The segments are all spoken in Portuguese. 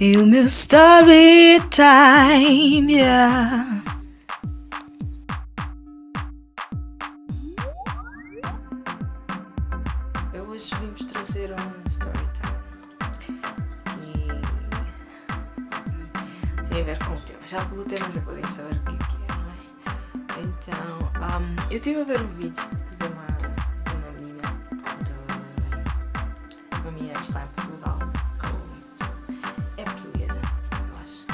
e o meu story time, yeah. Eu hoje vim-vos trazer um story time e tem a ver com o tema. Já pelo tema já podem saber o que é, não é? Então, eu estive a ver um vídeo de uma menina que está em Portugal, é portuguesa, eu acho.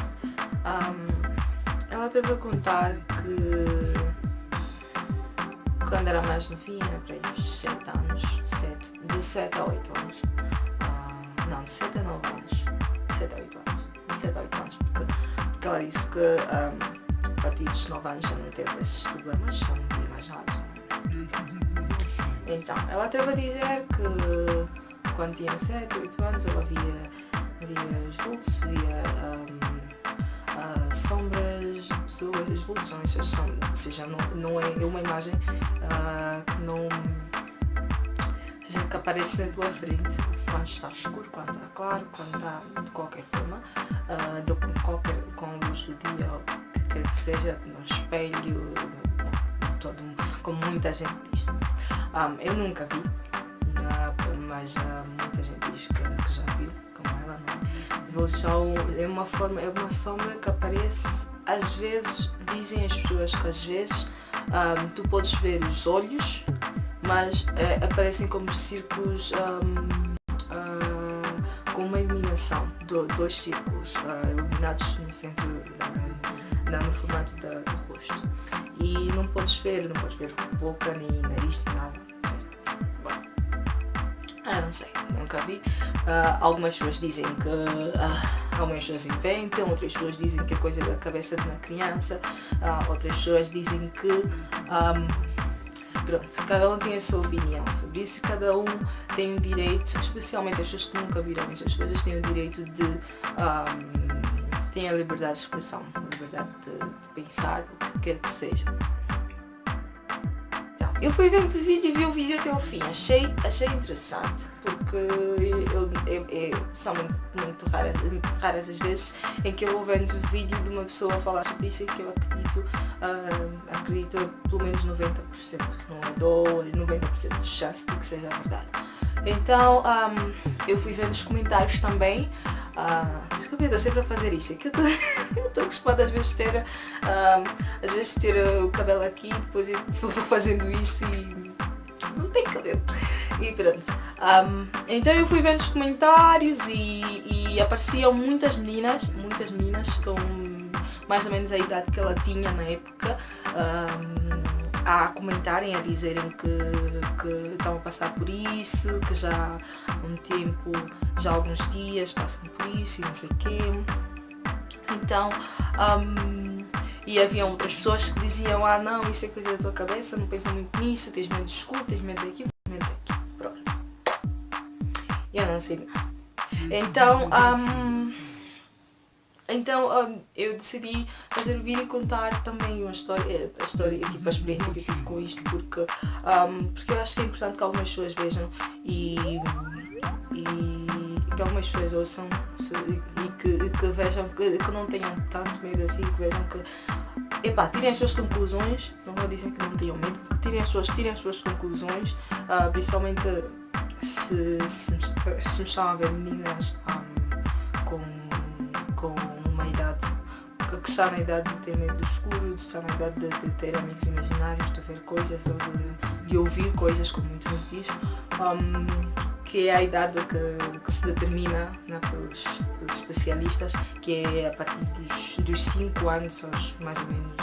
Ela esteve a contar que quando era mais novinha, para aí uns 7 anos, de 7 a 8 anos, não, de 7 a 9 anos, de 7 a 8 anos, de 7 a 8 anos, porque ela disse que a partir dos 9 anos já não teve esses problemas, já não tinha mais nada. Então, ela esteve a dizer que quando tinha 7, 8 anos ela via os vultos, via sombras, pessoas, os vultos são essas sombras, ou seja, não é uma imagem que não, ou seja, que aparece na tua frente quando está escuro, quando está claro, quando está de qualquer forma, com a luz do dia, ou que quer que seja, no espelho, como muita gente diz. Eu nunca vi, mas muita gente diz que já viu, como ela, não é? É uma sombra que aparece, às vezes, dizem as pessoas que às vezes tu podes ver os olhos, mas aparecem como círculos com uma iluminação, dois círculos iluminados no centro, no formato do rosto. E não podes ver boca, nem nariz, nem nada. Não sei, nunca vi. Algumas pessoas dizem que algumas pessoas inventam, outras pessoas dizem que é coisa da cabeça de uma criança, outras pessoas dizem que pronto, cada um tem a sua opinião sobre isso, cada um tem o direito, especialmente as pessoas que nunca viram essas coisas, têm o direito de têm a liberdade de expressão, a liberdade de pensar o que quer que seja. Eu fui vendo o vídeo e vi o vídeo até o fim, achei interessante, porque são muito raras as vezes em que eu vou vendo o vídeo de uma pessoa falar sobre isso e que eu acredito pelo menos 90%, não é 90% de chance de que seja verdade. Então eu fui vendo os comentários também. Desculpa, eu estou sempre a fazer isso, é que eu estou acostumada às vezes ter o cabelo aqui, depois eu vou fazendo isso e não tenho cabelo. E pronto. Então eu fui vendo os comentários e apareciam muitas meninas com mais ou menos a idade que ela tinha na época, a comentarem, a dizerem que estão a passar por isso, que já há um tempo, já há alguns dias passam por isso e não sei o quê. Então, e havia outras pessoas que diziam, não, isso é coisa da tua cabeça, não pensa muito nisso, tens medo de escuro, tens medo daquilo, tens medo daquilo, pronto. E eu não sei nada. Então, eu decidi fazer o vídeo e contar também a história, tipo a experiência que eu tive com isto, porque eu acho que é importante que algumas pessoas vejam e que algumas pessoas ouçam e que vejam, que não tenham tanto medo assim, que vejam que, tirem as suas conclusões, não vou dizer que não tenham medo, que tirem as suas conclusões, principalmente se me estão a ver meninas com uma idade, que está na idade de ter medo do escuro, de estar na idade de ter amigos imaginários, de ver coisas ou de ouvir coisas, como muita gente diz, que é a idade que se determina, né, pelos especialistas, que é a partir dos 5 anos aos mais ou menos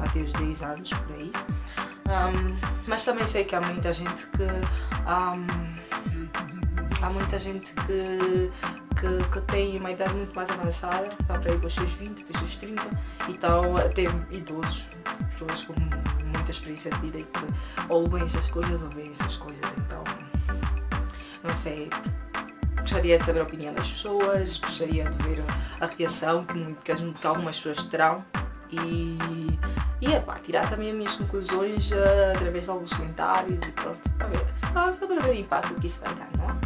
até os 10 anos, por aí. Mas também sei que há muita gente que tem uma idade muito mais avançada, está para aí para os seus 20, para os seus 30, e estão até idosos, pessoas com muita experiência de vida e que ouvem essas coisas, então não sei, gostaria de saber a opinião das pessoas, gostaria de ver a reação que algumas pessoas terão e tirar também as minhas conclusões através de alguns comentários e pronto, a ver, só para ver o impacto que isso vai dar, não é?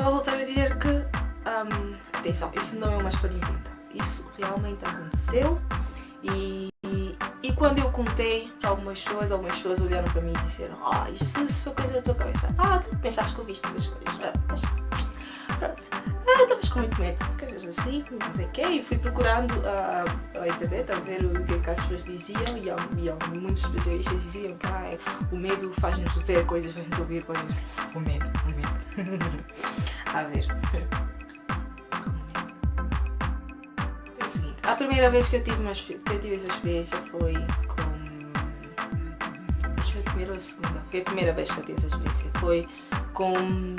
vou voltar a dizer que, atenção, isso não é uma história inventa. Isso realmente aconteceu e quando eu contei para algumas pessoas olharam para mim e disseram: isso foi coisa da tua cabeça. Tu pensaste que eu viste essas coisas. Mas, pronto. Estavas com muito medo, coisas assim, não sei o quê, e fui procurando pela internet a ver o que as pessoas diziam e muitos especialistas diziam que o medo faz-nos ver coisas, faz-nos ouvir coisas. O medo. A ver. Foi o seguinte, a primeira vez que eu tive essa experiência foi com... Acho que foi a primeira ou a segunda. Foi a primeira vez que eu tive essa experiência. Foi com...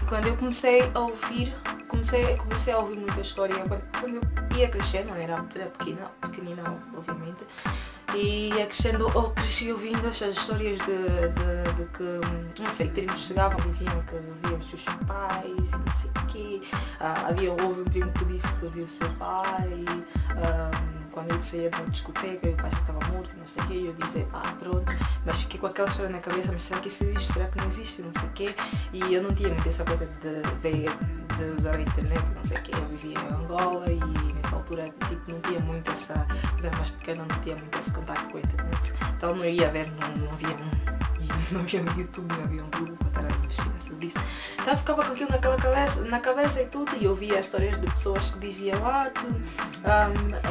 Quando eu comecei a ouvir muita história, quando eu ia crescendo, era pequenina obviamente, e ia crescendo, cresci ouvindo estas histórias de que, não sei, primos chegavam e diziam que viam os seus pais e não sei o quê. Houve um primo que disse que viu o seu pai, quando ele saía da discoteca e o pai já estava morto, não sei o quê, e eu dizia, pronto, mas fiquei com aquela história na cabeça, mas será que isso existe, será que não existe, não sei o quê, e eu não tinha muito essa coisa de usar a internet, não sei o quê, eu vivia em Angola e nessa altura tipo, não tinha muito essa, era mais pequena, não tinha muito esse contacto com a internet, então não ia ver, não havia no YouTube, não havia um Google para estar a investigar sobre isso. Então eu ficava com aquilo na cabeça e tudo, e eu via histórias de pessoas que diziam,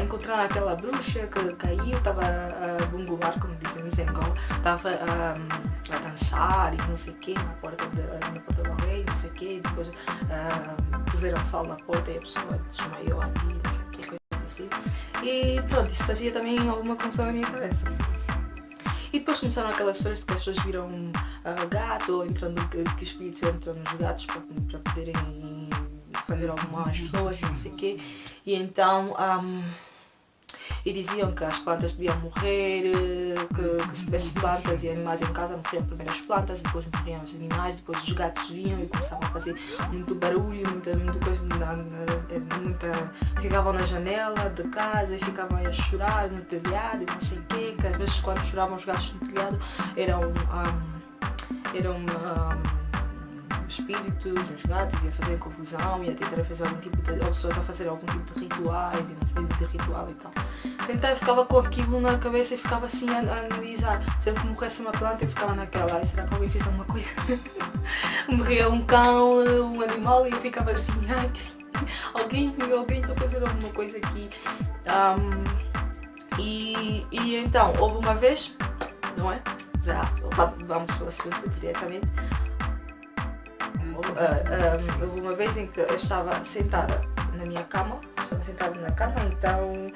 encontraram aquela bruxa que caiu, estava a bungular, como dizemos em Angola, estava a dançar e não sei o quê, na porta do alguém, não sei o quê, e depois puseram sal na porta e a pessoa desmaiou ali, não sei o quê, coisas assim. E pronto, isso fazia também alguma confusão na minha cabeça. E depois começaram aquelas histórias de que as pessoas viram gato, que espíritos entram nos gatos para poderem fazer algo mal às pessoas, não sei o quê. E então, e diziam que as plantas deviam morrer, que se tivesse plantas e animais em casa morriam primeiro as plantas, depois morriam os animais, depois os gatos vinham e começavam a fazer muito barulho, muita coisa, ficavam na janela de casa e ficavam a chorar no telhado e não sei o quê, que às vezes quando choravam os gatos no telhado eram espíritos nos gatos e a fazerem confusão e a tentar fazer algum tipo de... ou pessoas a fazer algum tipo de rituais e não sei, de ritual e tal. Então eu ficava com aquilo na cabeça e ficava assim a analisar. Sempre que morresse uma planta eu ficava naquela, será que alguém fez alguma coisa? Morria um cão, um animal e eu ficava assim, alguém está a fazer alguma coisa aqui. E então, houve uma vez, não é? Já vamos para o assunto diretamente. Houve uma vez em que eu estava sentada na minha cama, então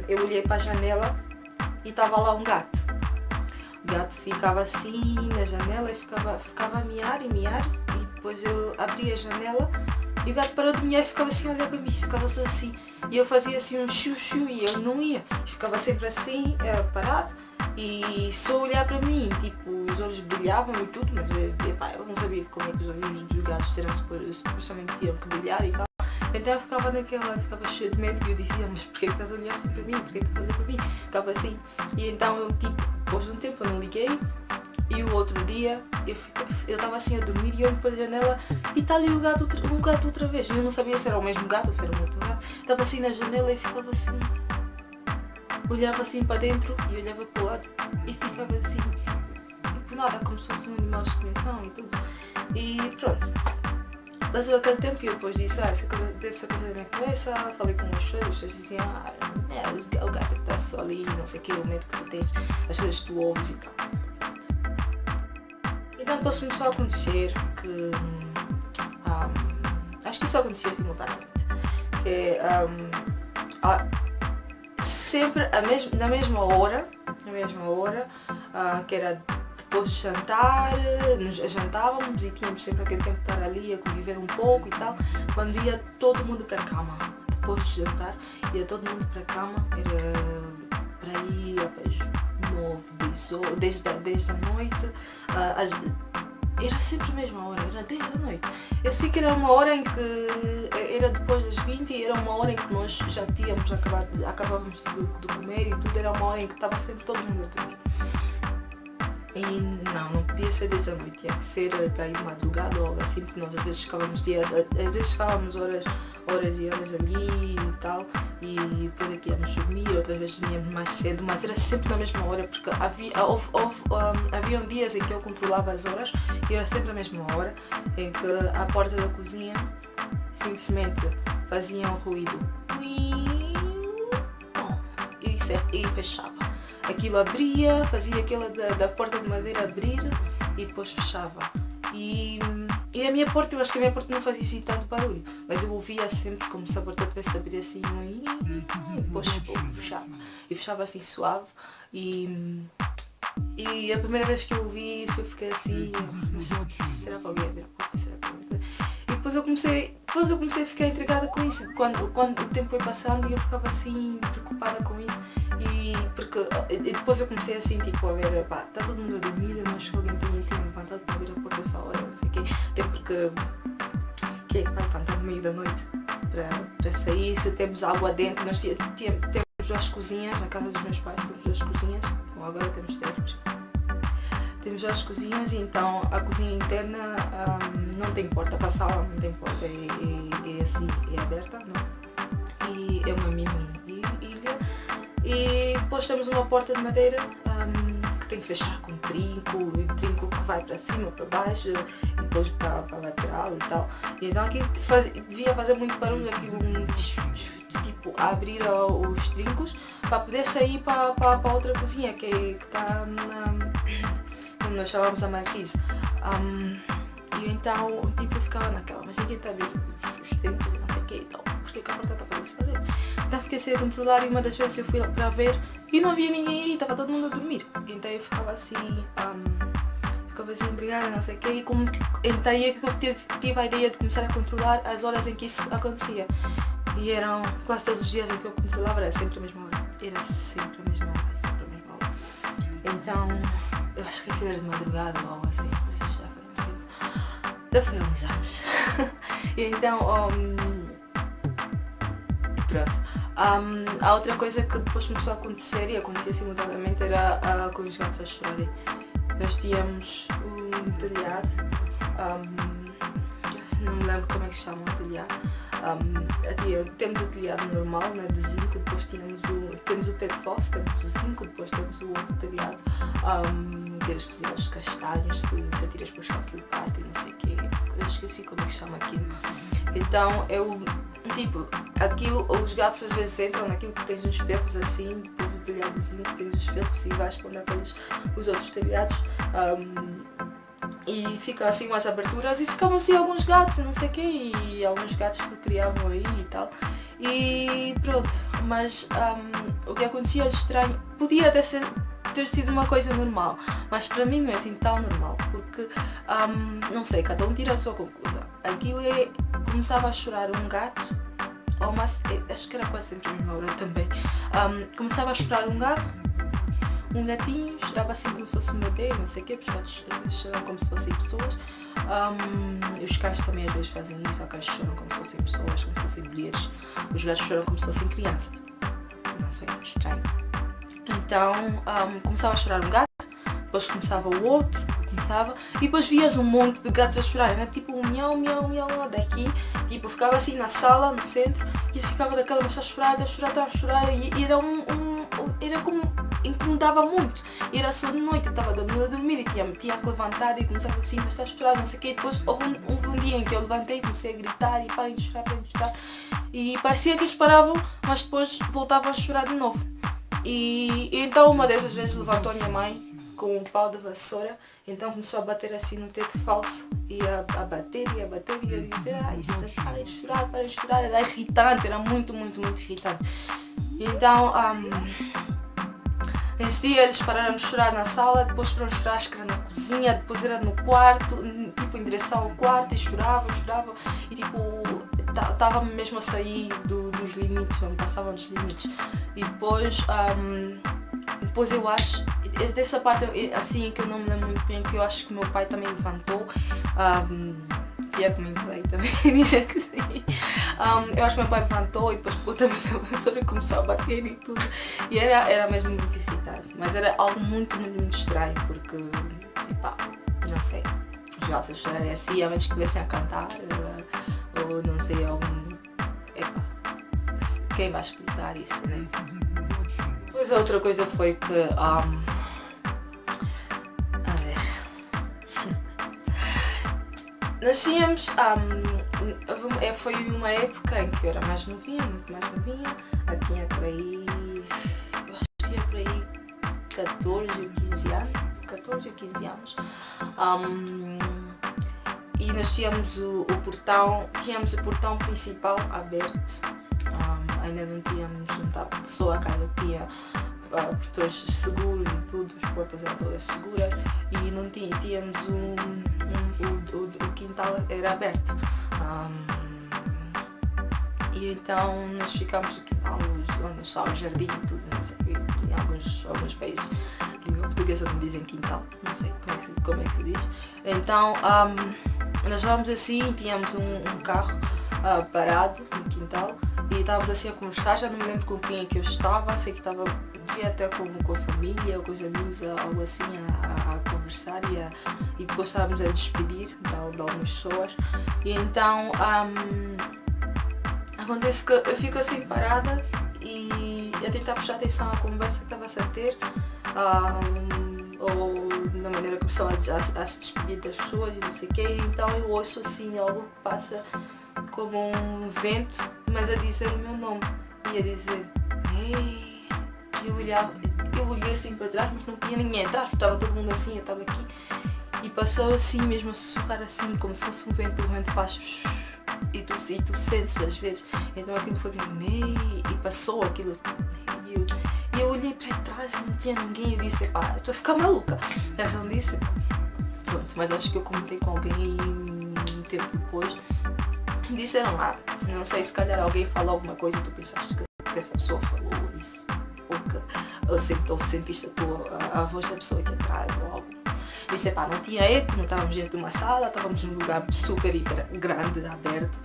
eu olhei para a janela e estava lá um gato. O gato ficava assim na janela e ficava a miar e depois eu abri a janela e o gato parou de miar e ficava assim a olhar para mim, ficava só assim. E eu fazia assim um chu-chu e eu não ia, ficava sempre assim, parado. E só olhar para mim, tipo, os olhos brilhavam e tudo, mas eu não sabia como é que os olhos dos gatos eram supostamente tinham que brilhar e tal. Então eu ficava ficava cheio de medo e eu dizia, mas porquê que estás a olhar assim para mim? Porquê que estás a olhar para mim? Ficava assim. E então eu, tipo, depois de um tempo eu não liguei e o outro dia eu estava assim a dormir e olho para a janela e está ali o gato outra vez. E eu não sabia se era o mesmo gato ou se era um outro gato. Estava assim na janela e ficava assim. Olhava assim para dentro e olhava para o lado e ficava assim, tipo nada, como se fosse um animal de estimação e tudo. E pronto. Passou aquele tempo e eu depois disse, deve ser coisa da minha cabeça, falei com as pessoas diziam, o gato está só ali, não sei o que, o medo que tu tens, as coisas que tu ouves e tal. Então depois começou a acontecer que, acho que isso acontecia simultaneamente, que sempre na mesma hora, que era depois de jantar, jantávamos e tínhamos sempre aquele tempo de estar ali a conviver um pouco e tal, quando ia todo mundo para a cama, depois de jantar, ia todo mundo para a cama, era para ir às 9, 10 desde a noite, era sempre a mesma hora, era 10 da noite. Eu sei que era uma hora em que era depois das 20 e era uma hora em que nós já tínhamos acabávamos de comer e tudo, era uma hora em que estava sempre todo mundo a dormir. E não podia ser 10 da noite, tinha que ser para ir de madrugada ou algo assim, porque nós às vezes ficávamos horas e horas ali e tal, e depois aqui íamos dormir, outras vezes dormíamos mais cedo, mas era sempre na mesma hora, porque haviam dias em que eu controlava as horas e era sempre a mesma hora, em que a porta da cozinha simplesmente fazia um ruído e fechava. Aquilo abria, fazia aquela da porta de madeira abrir e depois fechava. E a minha porta, eu acho que a minha porta não fazia assim tanto barulho, mas eu ouvia sempre como se a porta tivesse a abrir assim e depois fechava. E fechava assim suave. E a primeira vez que eu ouvi isso eu fiquei assim, mas será que alguém ia abrir a porta? Será que alguém ia abrir? E depois eu comecei a ficar intrigada com isso, quando o tempo foi passando e eu ficava assim preocupada com isso. E depois eu comecei assim, tipo, a ver, pá, está todo mundo a dormir, eu acho que alguém tinha levantado para abrir a porta essa hora, não sei o quê. Até porque quem é que vai levantar no meio da noite para sair? Se temos água dentro, nós temos duas cozinhas, na casa dos meus pais temos duas cozinhas, ou agora temos três. Temos duas cozinhas e então a cozinha interna não tem porta, para a sala não tem porta, é assim, é aberta, não? E é uma mini ilha. E depois temos uma porta de madeira que tem que fechar com trinco que vai para cima, para baixo e depois para a lateral e tal. E então aqui devia fazer muito barulho, aquilo tipo abrir os trincos para poder sair para outra cozinha que está como nós chamamos a marquise. E então tipo eu ficava naquela, mas ninguém está a abrir os trincos e não sei o que e tal. Porque a porta está a fazer esse barulho? Então fiquei sem controlar e uma das vezes eu fui lá para ver e não havia ninguém aí, estava todo mundo a dormir. Então eu ficava assim intrigada, não sei o quê. Então aí é que eu tive a ideia de começar a controlar as horas em que isso acontecia. E eram quase todos os dias em que eu controlava, era sempre a mesma hora. Era sempre a mesma hora, sempre a mesma hora. Então eu acho que aquilo era de madrugada ou algo assim, mas isso já foi há muito tempo. Já foi há uns anos. E então pronto. A outra coisa que depois começou a acontecer, e acontecia simultaneamente, era com os gatos a chorarem. Nós tínhamos um telhado, não me lembro como é que se chama o telhado. Temos o telhado normal, né, de zinco, depois temos o teto falso, temos o zinco, depois temos o outro telhado, aqueles telhados castanhos, se atiras para o chão aquilo parte e não sei o quê, eu esqueci como é que se chama aquilo. Então os gatos às vezes entram naquilo que tens uns ferros assim, depois do telhadozinho que tens os ferros e vais pondo os outros telhados e ficam assim umas aberturas e ficavam assim alguns gatos, não sei o quê, e alguns gatos que criavam aí e tal. E pronto, mas o que acontecia de estranho podia ter sido uma coisa normal, mas para mim não é assim tão normal, porque não sei, cada um tira a sua conclusão. Aquilo começava a chorar um gato, acho que era quase sempre a mesma hora também. Começava a chorar um gatinho, chorava assim como se fosse um bebê, não sei o quê, os gatos choram como se fossem pessoas. Os cães também às vezes fazem isso, os cães choram como se fossem pessoas, como se fossem bilhetes. Os gatos choram como se fossem crianças. Não sei, estranho. Então começava a chorar um gato, depois começava o outro, e depois vias um monte de gatos a chorar, era tipo um miau, miau, miau daqui, tipo ficava assim na sala, no centro, e eu ficava daquela, mas está a chorar, e era como, incomodava muito, e era só de noite, eu estava dando a dormir e tinha que levantar e começava assim, mas está a chorar, não sei o quê, depois houve um dia em que eu levantei e comecei a gritar e parem de chorar, e parecia que eles paravam, mas depois voltavam a chorar de novo. E então uma dessas vezes levantou a minha mãe com um pau de vassoura, então começou a bater assim no teto falso e a bater e a dizer parem de chorar, era irritante, era muito, muito, muito irritante. Então nesse dia eles pararam de chorar na sala, depois foram chorar, acho que era na cozinha, depois era no quarto, tipo em direção ao quarto, e choravam e tipo estava mesmo a sair dos limites, não passavam dos limites. E depois eu acho, dessa parte assim que eu não me lembro muito bem, que eu acho que meu pai também levantou, que eu comentei também, dizer que sim. Eu acho que meu pai levantou e depois também a vassoura começou a bater e tudo. E era mesmo muito irritante. Mas era algo muito estranho porque, epá, não sei. Os gatos a chorarem assim, a menos que estivessem a cantar ou não sei, algum... Epá, quem vai explicar isso, né? Depois a outra coisa foi que... a ver... Nós tínhamos... foi uma época em que eu era mais novinha, muito mais novinha. Eu tinha por aí... Eu acho que tinha por aí 14 ou 15 anos. 14 ou 15 anos. E nós tínhamos o portão principal aberto. Ainda não estava só a casa que tinha portões seguros e tudo, as portas eram todas seguras e não tínhamos o quintal era aberto. E então nós ficámos no quintal, onde está o jardim e tudo, não sei, em alguns países de língua portuguesa não dizem quintal, não sei como é que se diz. Então nós estávamos assim, tínhamos um carro parado no quintal e estávamos assim a conversar, já não me lembro com quem é que eu estava, sei que devia até com a família ou com os amigos, algo assim, a conversar e depois estávamos a despedir de algumas pessoas. E então acontece que eu fico assim parada e a tentar prestar atenção à conversa que estava-se a ter, ou na maneira que a pessoa a se despedir das pessoas e não sei o quê. Então eu ouço assim algo que passa como um vento, mas a dizer o meu nome e a dizer ei. Eu olhei assim para trás, mas não tinha ninguém atrás, estava todo mundo assim, eu estava aqui e passou assim mesmo a sussurrar assim, como se fosse um vento faz e tu sentes às vezes. Então aquilo foi e passou aquilo e eu olhei para trás e não tinha ninguém. Eu disse, pá, estou a ficar maluca. Eles não disse, pronto, mas acho que eu comentei com alguém um tempo depois. Disseram, não sei, se calhar alguém falou alguma coisa e tu pensaste que essa pessoa falou isso, ou sentiste a voz da pessoa aqui atrás ou algo. Disse, pá, não tinha eco, não estávamos dentro de uma sala, estávamos num lugar super grande, aberto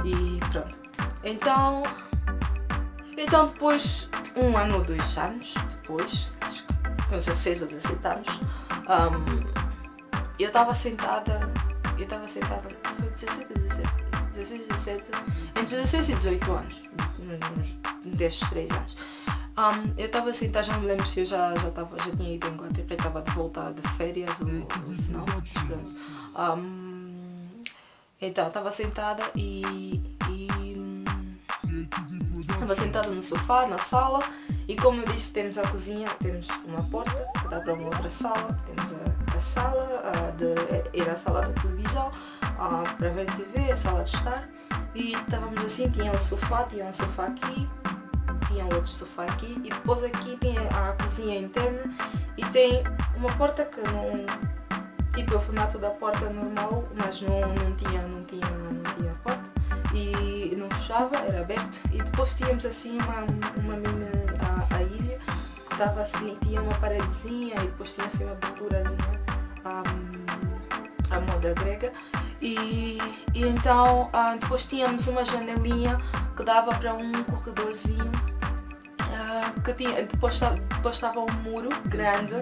e pronto. Então depois, 1 ano ou 2 anos depois, acho que com 16 ou 17 anos, eu estava sentada, foi 16 ou 17, entre 16 e 18 anos, desses 3 anos. Eu estava sentada, já não me lembro se eu já tinha ido em Inglaterra e estava de volta de férias ou se não, mas pronto. Então, estava sentada e estava sentada no sofá, na sala, e como eu disse, temos a cozinha, temos uma porta que dá para uma outra sala, temos a sala, era a sala da televisão, para ver TV, a sala de estar, e estávamos assim, tinha um sofá aqui, tinha outro sofá aqui, e depois aqui tem a cozinha interna e tem uma porta que não, tipo, é o formato da porta normal, mas não tinha porta e não fechava, era aberto. E depois tínhamos assim uma mini a ilha que estava assim, tinha uma paredezinha e depois tinha assim uma aberturazinha à moda grega. E então depois tínhamos uma janelinha que dava para um corredorzinho que tinha, depois estava um muro grande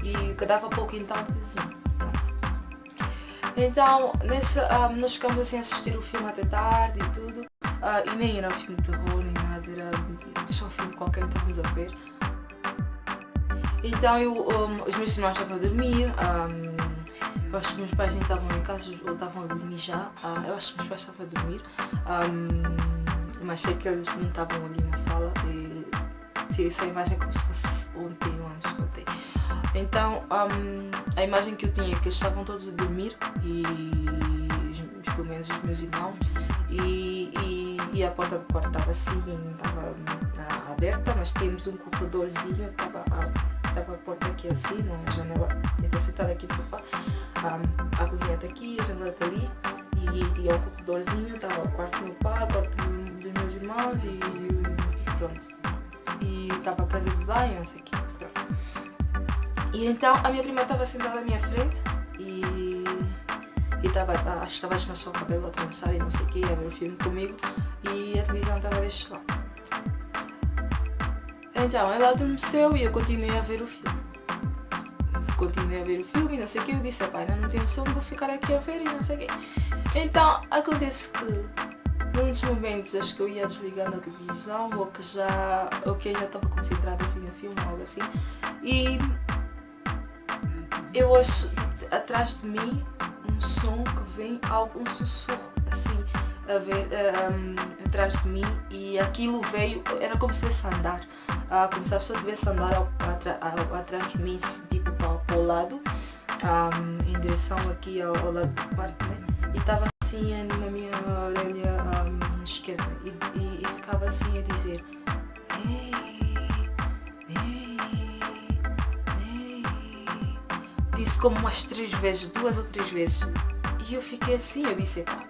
e que dava para o quintal do vizinho. Então nós ficamos assim a assistir o filme até tarde e tudo, e nem era um filme de terror nem nada, era só um filme qualquer que estávamos a ver. Então os meus irmãos estavam a dormir, eu acho que meus pais nem estavam em casa ou estavam a dormir já, eu acho que meus pais estavam a dormir, mas sei que eles não estavam ali na sala e tirei essa imagem como se fosse ontem ou antes de ontem. Então a imagem que eu tinha é que eles estavam todos a dormir, e pelo menos os meus irmãos, e a porta do quarto estava assim, estava aberta, mas tínhamos um corredorzinho, estava a porta aqui assim, não é a janela, eu estou sentada aqui no sofá, a cozinha está aqui, a janela está ali, e tinha um corredorzinho, estava o quarto do meu pai, o quarto dos meus irmãos e pronto. E estava a casa de banho, não sei o quê. E então a minha prima estava sentada à minha frente e acho que estava a desmanchar o cabelo, a trançar e não sei o quê, a ver o filme comigo. e a televisão estava deste lado. Então ela adormeceu e eu continuei a ver o filme. E não sei o que, eu disse, pai, não tenho sono, vou ficar aqui a ver e não sei o quê. Então acontece que num dos momentos acho que eu ia desligando a televisão ou que já estava concentrada assim no filme ou algo assim, e eu ouço atrás de mim um som que vem, um sussurro assim atrás de mim, e aquilo veio, era como se estivesse a andar, como se a pessoa estivesse a andar atrás de mim, tipo para o lado, em direção aqui ao lado do quarto, né? E estava assim na minha orelha esquerda e ficava assim a dizer ei, disse como umas 3 vezes, 2 ou 3 vezes, e eu fiquei assim, eu disse, pá,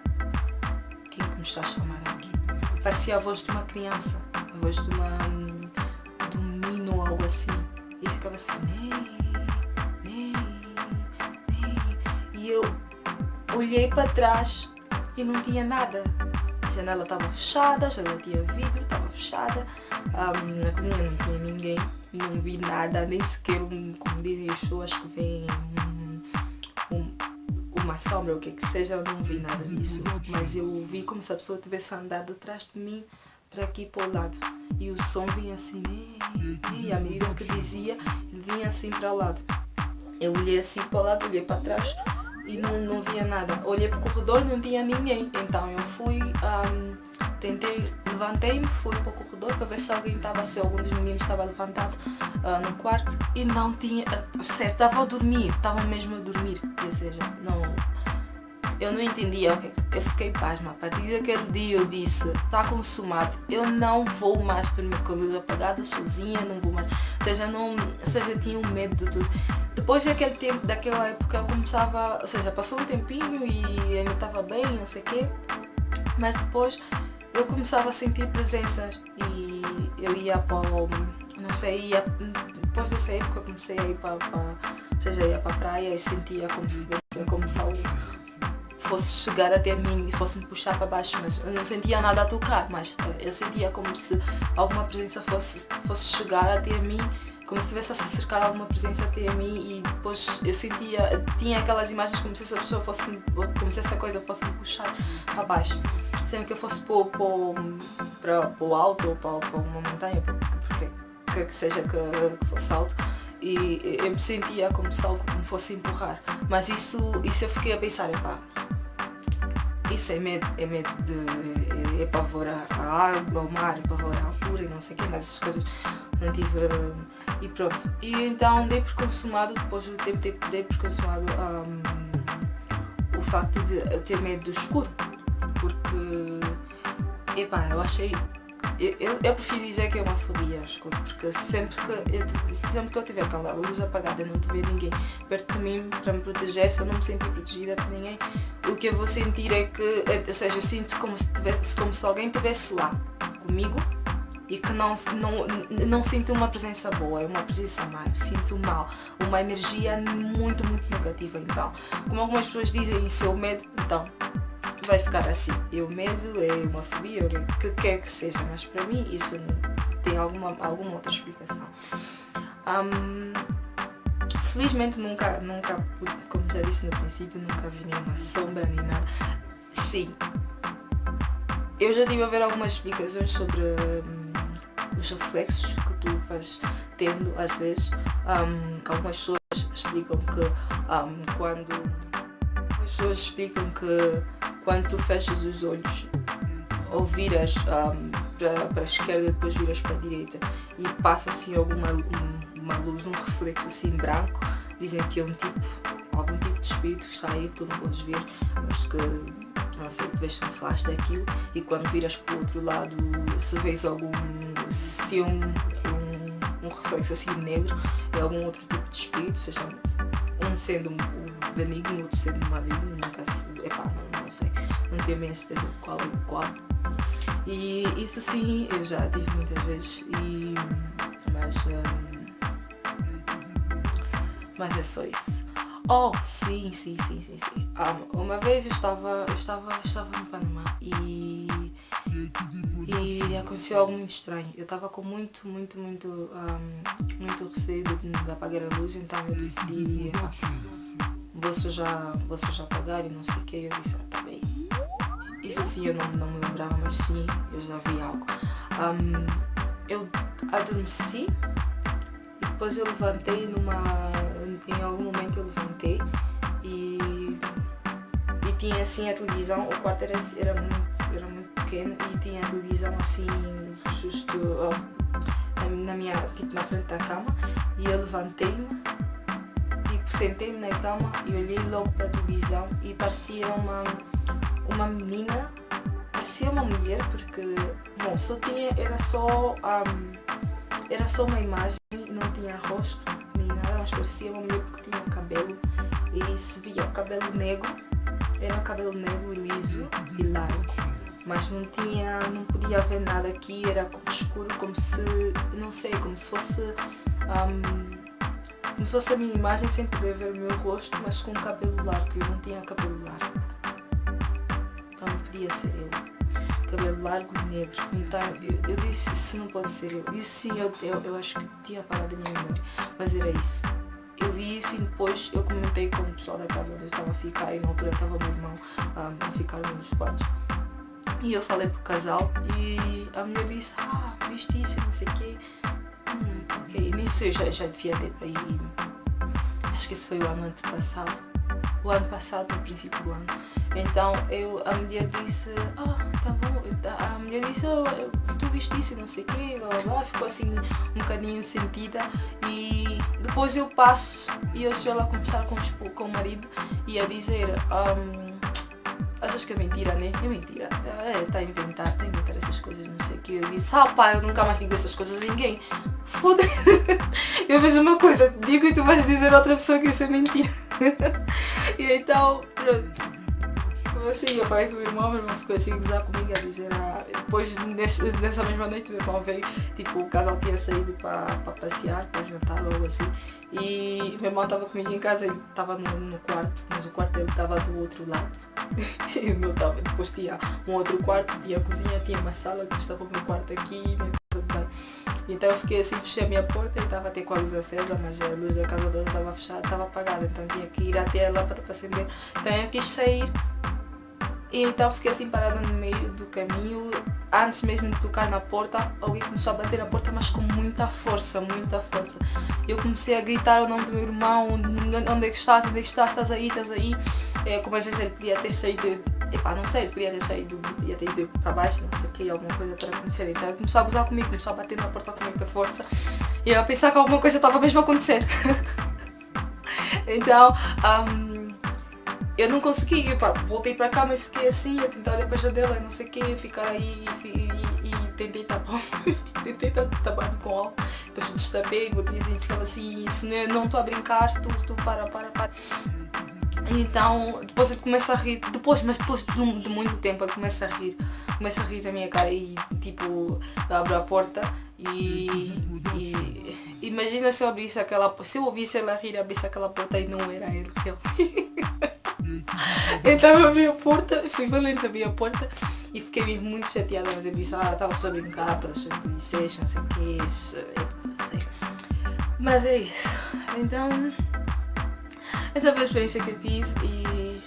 quem é que me está a chamar aqui? Parecia a voz de uma criança, a voz de um menino ou algo assim, e eu ficava assim, e eu olhei para trás e não tinha nada. A janela estava fechada, a janela tinha vidro, estava fechada, na cozinha não tinha ninguém, não vi nada, nem sequer como dizem as pessoas que veem uma sombra ou o que seja, eu não vi nada disso, mas eu vi como se a pessoa tivesse andado atrás de mim para aqui para o lado, e o som vinha assim, e à medida que dizia, vinha assim para o lado. Eu olhei assim para o lado, olhei para trás e não via nada. Olhei para o corredor, não tinha ninguém. Então eu fui, levantei-me, fui para o corredor para ver se alguém estava, se algum dos meninos estava levantado no quarto, e não tinha, certo, estava a dormir, estava mesmo a dormir, ou seja, eu não entendia, eu fiquei pasma. A partir daquele dia eu disse, está consumado, eu não vou mais dormir com a luz apagada sozinha, não vou mais, ou seja, tinha um medo de tudo. Depois daquele tempo, daquela época, eu começava, ou seja, passou um tempinho e ainda estava bem, não sei o quê, mas depois eu começava a sentir presenças e eu ia para o, não sei, depois dessa época eu comecei a ir para a praia e sentia como se algo fosse chegar até mim e fosse me puxar para baixo, mas eu não sentia nada a tocar, mas eu sentia como se alguma presença fosse chegar até mim, como se estivesse a se acercar alguma presença até a mim, e depois eu tinha aquelas imagens como se essa pessoa como se essa coisa fosse me puxar para baixo, sempre que eu fosse para o alto ou para uma montanha, porque que seja que fosse alto, e eu me sentia como se algo me fosse empurrar, mas isso eu fiquei a pensar, epá, isso é medo de pavor à água, ao mar, pavor à altura e não sei o que, mas essas coisas não tive, e pronto. E então dei por consumado, depois do tempo dei por consumado o facto de ter medo do escuro, porque, epá, eu achei, eu prefiro dizer que é uma fobia ao escuro, porque sempre que eu tiver com a luz apagada e não tiver ninguém perto de mim para me proteger, se eu não me sentir protegida por ninguém, o que eu vou sentir é que, ou seja, eu sinto como se alguém estivesse lá comigo e que não sinto uma presença boa, é uma presença má, eu sinto mal, uma energia muito, muito negativa. Então, como algumas pessoas dizem, isso é o medo, então vai ficar assim. E o medo é uma fobia, o que quer que seja, mas para mim isso tem alguma outra explicação. Felizmente nunca, como já disse no princípio, nunca vi nenhuma sombra nem nada. Sim, eu já estive a ver algumas explicações sobre os reflexos que tu vais tendo às vezes. Algumas pessoas explicam que quando tu fechas os olhos ou viras para a esquerda e depois viras para a direita e passa assim uma luz, um reflexo assim branco, dizem que é algum tipo de espírito que está aí, que tu não podes ver, mas que, não sei, tiveste um flash daquilo, e quando viras para o outro lado, se vês um reflexo assim negro, é algum outro tipo de espírito, seja um sendo benigno, outro sendo maligno, nunca se, não sei, não tenho bem a certeza de qual é qual. E isso sim, eu já tive muitas vezes, mas é só isso. Oh, sim. Uma vez eu estava no Panamá e aconteceu algo muito estranho. Eu estava com muito receio de apagar a luz, então eu decidi, vou já apagar e não sei o que. Eu disse, tá bem. Isso assim eu não me lembrava, mas sim, eu já vi algo. Eu adormeci e depois eu levantei em algum momento eu levantei e tinha assim a televisão, o quarto era muito pequeno e tinha a televisão assim justo na frente da cama, e eu levantei-me, sentei-me na cama e olhei logo para a televisão e parecia uma menina, parecia uma mulher, porque bom, era só uma imagem, não tinha rosto nem nada, mas parecia uma mulher porque tinha cabelo e se via o cabelo negro, era um cabelo negro e liso e largo, mas não podia ver nada aqui, era escuro, como se fosse a minha imagem sem poder ver o meu rosto, mas com cabelo largo. Eu não tinha cabelo largo, então não podia ser eu. Cabelo largo e negro. Então eu disse, isso não pode ser eu. Isso sim, eu acho que tinha apagado a minha memória, mas era isso. Eu vi isso e depois eu comentei com o pessoal da casa onde eu estava a ficar, e na altura estava o meu irmão a ficar nos quartos. E eu falei pro casal e a mulher disse, viste isso e não sei o quê. Ok, e nisso eu já devia ter para ir, acho que isso foi o ano antepassado, no princípio do ano. Então a mulher disse, tá bom, a mulher disse, tu viste isso e não sei o quê, blá, blá, blá. Ficou assim um bocadinho sentida, e depois eu passo e eu estou lá a conversar com o marido e a dizer, achas que é mentira, né? É mentira, está a inventar essas coisas, não sei o que. Eu disse, pá, eu nunca mais digo essas coisas a ninguém. Foda-se. Eu vejo uma coisa, digo e tu vais dizer a outra pessoa que isso é mentira. E então, pronto. Assim, eu falei com o meu irmão ficou assim a gozar comigo, a dizer, depois nessa mesma noite o meu irmão veio, tipo, o casal tinha saído para passear, para jantar ou algo assim, e meu irmão estava comigo em casa, ele estava no quarto, mas o quarto dele estava do outro lado, e o meu estava, depois tinha um outro quarto, tinha a cozinha, tinha uma sala, depois estava o meu quarto aqui, então eu fiquei assim, fechei a minha porta e estava até com a luz acesa, mas a luz da casa dele estava fechada, estava apagada, então tinha que ir até a lâmpada para acender, então eu quis sair. E então fiquei assim parada no meio do caminho, antes mesmo de tocar na porta, alguém começou a bater a porta, mas com muita força. Eu comecei a gritar o nome do meu irmão, onde é que estás, estás aí. Como às vezes ele podia ter saído, não sei, ele podia ter ido para baixo, não sei o que, alguma coisa para acontecer. Então ele começou a gozar comigo, começou a bater na porta com muita força, e eu a pensar que alguma coisa estava mesmo a acontecer. Então, eu não consegui, voltei para a cama e fiquei assim, a tentar olhar para a janela, não sei o que, ficar aí e tentei tapar-me com álcool, depois destapei, botei assim, ficava assim, se não estou a brincar, tu para. Então, depois ele começa a rir, depois de muito tempo ele começa a rir da minha cara e tipo, abre a porta e imagina se eu ouvisse ela rir, abrisse aquela porta e não era ele realmente. Então eu abri a porta, fui valente, abri a porta e fiquei mesmo muito chateada, mas eu disse, estava só a brincar, para as pessoas, não sei o que, isso, não sei. Mas é isso. Então, essa foi a experiência que eu tive e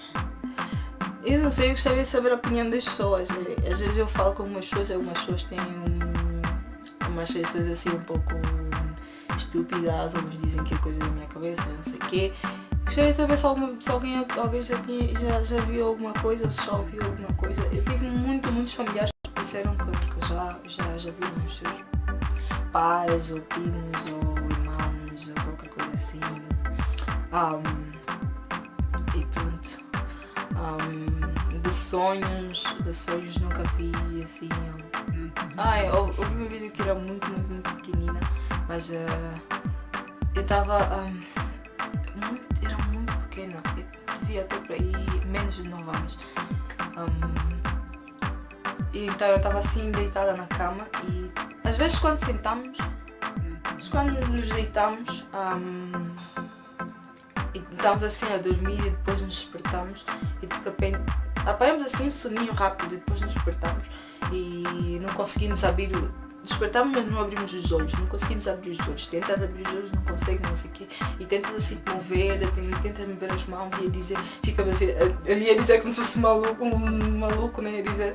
eu não sei, eu gostaria de saber a opinião das pessoas. Às vezes eu falo com algumas pessoas têm umas reações assim um pouco estúpidas, alguns dizem que é coisa da minha cabeça, não sei o quê. Gostaria de saber se alguém já viu alguma coisa, ou se já ouviu alguma coisa. Eu tive muitos familiares que disseram que já viram os seus pais, ou primos, ou irmãos, ou qualquer coisa assim. E pronto. De sonhos nunca vi assim. Eu ouvi uma vez que era muito pequenina, mas eu estava... era muito pequena, eu devia ter por aí menos de 9 anos. E então eu estava assim deitada na cama e às vezes quando nos deitamos e estamos assim a dormir e depois nos despertamos e de repente apanhamos assim um soninho rápido e depois nos despertamos e não conseguimos abrir, despertámos mas não abrimos os olhos, não conseguimos abrir os olhos, tentas abrir os olhos, não consegues, não sei o quê, e tentas assim mover, tentas mover as mãos e a dizer, fica assim, ali a dizer como se fosse maluco, né, a dizer,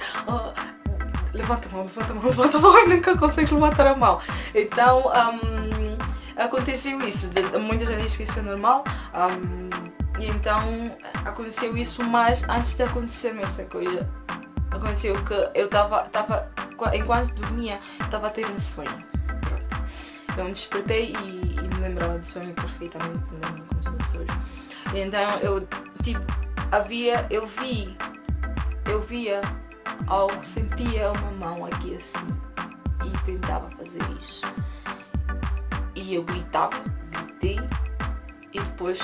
levanta a mão, e nunca consegues levantar a mão. Então aconteceu isso, muita gente diz que isso é normal, e então aconteceu isso, mas antes de acontecer essa coisa, aconteceu que eu estava enquanto dormia, estava a ter um sonho. Pronto. Eu me despertei e me lembrava do sonho perfeitamente, me lembro como se fosse hoje. Então eu via algo, sentia uma mão aqui assim e tentava fazer isso. E eu gritei e depois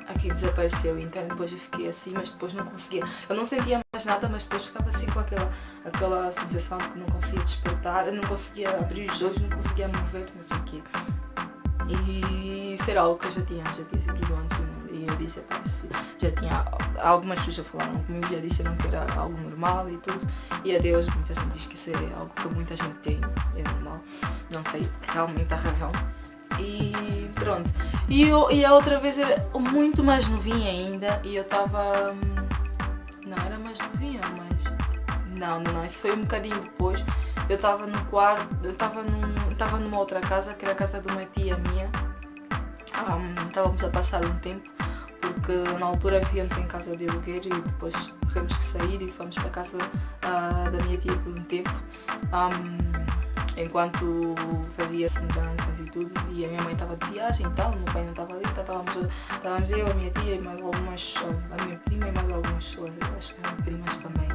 aquilo desapareceu. Então depois eu fiquei assim, mas depois não conseguia. Eu não sentia mais nada, mas depois ficava assim com aquela sensação de que não conseguia despertar, eu não conseguia abrir os olhos, não conseguia mover, não sei o quê. E isso era algo que eu já tinha sentido antes, e eu disse, já tinha, algumas pessoas já falaram comigo, já disseram que era algo normal e tudo, e adeus, muita gente diz que isso é algo que muita gente tem, é normal, não sei realmente a razão. E pronto, e a outra vez era muito mais novinha ainda, e eu estava, não era mais novinha, mas não, isso foi um bocadinho depois. Eu estava no quarto, eu estava numa outra casa, que era a casa de uma tia minha. Estávamos a passar um tempo, porque na altura vivíamos em casa de aluguer e depois tivemos que sair e fomos para a casa da minha tia por um tempo, enquanto fazia-se mudanças e tudo, e a minha mãe estava de viagem e tal, o meu pai não estava ali, então estávamos eu, a minha tia e mais algumas, a minha prima e mais algumas pessoas, eu acho que eram primas também,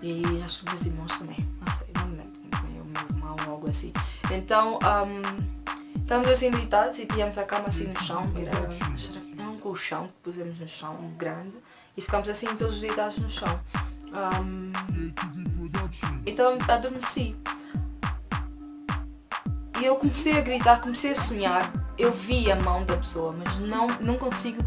e acho que meus irmãos também, não sei, não me lembro, o meu irmão ou algo assim. Então estávamos assim deitados e tínhamos a cama assim no chão, era um colchão que pusemos no chão, grande, e ficámos assim todos deitados no chão. Então adormeci. E eu comecei a gritar, comecei a sonhar, eu vi a mão da pessoa, mas não consigo,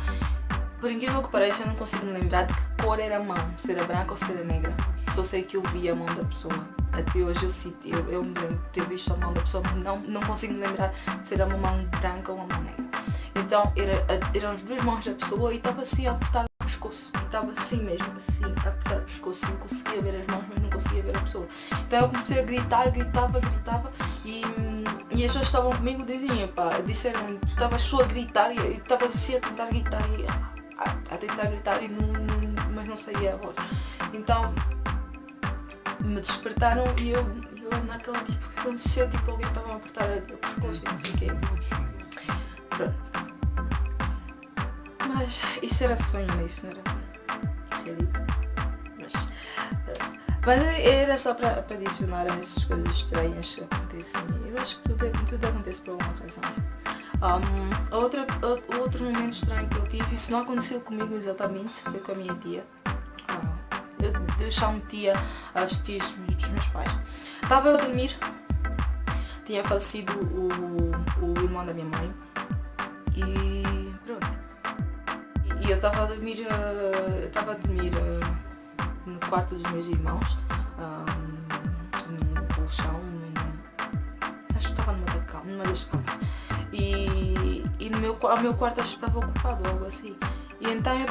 por incrível que pareça, eu não consigo me lembrar de que cor era a mão, se era branca ou se era negra. Só sei que eu vi a mão da pessoa. Até hoje eu me lembro de ter visto a mão da pessoa, mas não consigo me lembrar se era uma mão branca ou uma mão negra. Então eram as duas mãos da pessoa e estava assim a apertar o pescoço. E estava assim mesmo, assim, a apertar o pescoço. Não conseguia ver as mãos, mas não conseguia ver a pessoa. Então eu comecei a gritar, gritava e as pessoas estavam comigo disseram, tu estavas só a gritar e estavas assim a tentar gritar mas não saía a voz. Então me despertaram e eu naquela tipo que aconteceu, tipo alguém estava a apertar o pescoço e não sei o quê. Pronto. Mas isso era sonho, isso não era realidade. Mas era só para adicionar essas coisas estranhas que acontecem. Eu acho que tudo acontece por alguma razão. Outro momento estranho que eu tive, isso não aconteceu comigo exatamente, foi com a minha tia. Eu chamo tia as tias dos meus pais. Estava eu a dormir, tinha falecido o irmão da minha mãe e pronto. E eu estava a dormir, no quarto dos meus irmãos, num colchão, acho que estava numa das camas. E o meu quarto acho que estava ocupado, algo assim. E então eu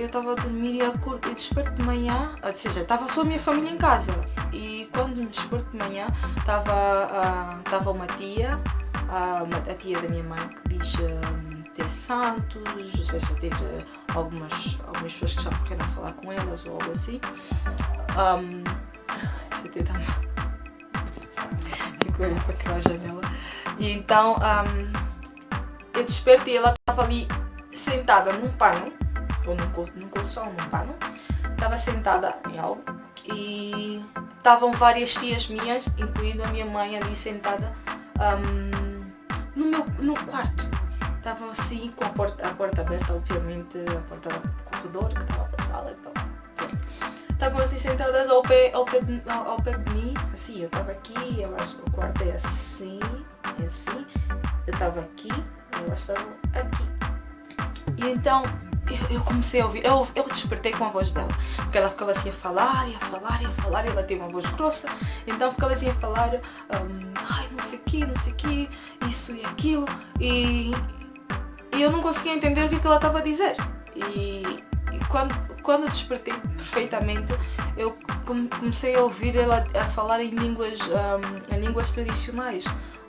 estava a dormir e desperto de manhã, ou seja, estava só a minha família em casa. E quando me desperto de manhã, estava uma tia, a tia da minha mãe, que diz ter santos, ou seja, ter algumas pessoas que já morreram a falar com elas ou algo assim. Isso até dá-me... Fico olhando para aquela janela. E então eu desperto e ela estava ali sentada num pano, ou num colchão, num pano, estava sentada em algo e estavam várias tias minhas, incluindo a minha mãe ali sentada no quarto. Estavam assim com a porta aberta, obviamente, a porta do corredor que estava para a sala, então estavam assim sentadas ao pé de mim, assim, eu estava aqui, o quarto é assim, eu estava aqui, elas estavam aqui. E então eu comecei a ouvir, eu despertei com a voz dela, porque ela ficava assim a falar, e ela tem uma voz grossa, então ficava assim a falar, ai, não sei o que, isso e aquilo, e eu não conseguia entender o que ela estava a dizer. E quando eu despertei perfeitamente, eu comecei a ouvir ela a falar em línguas tradicionais,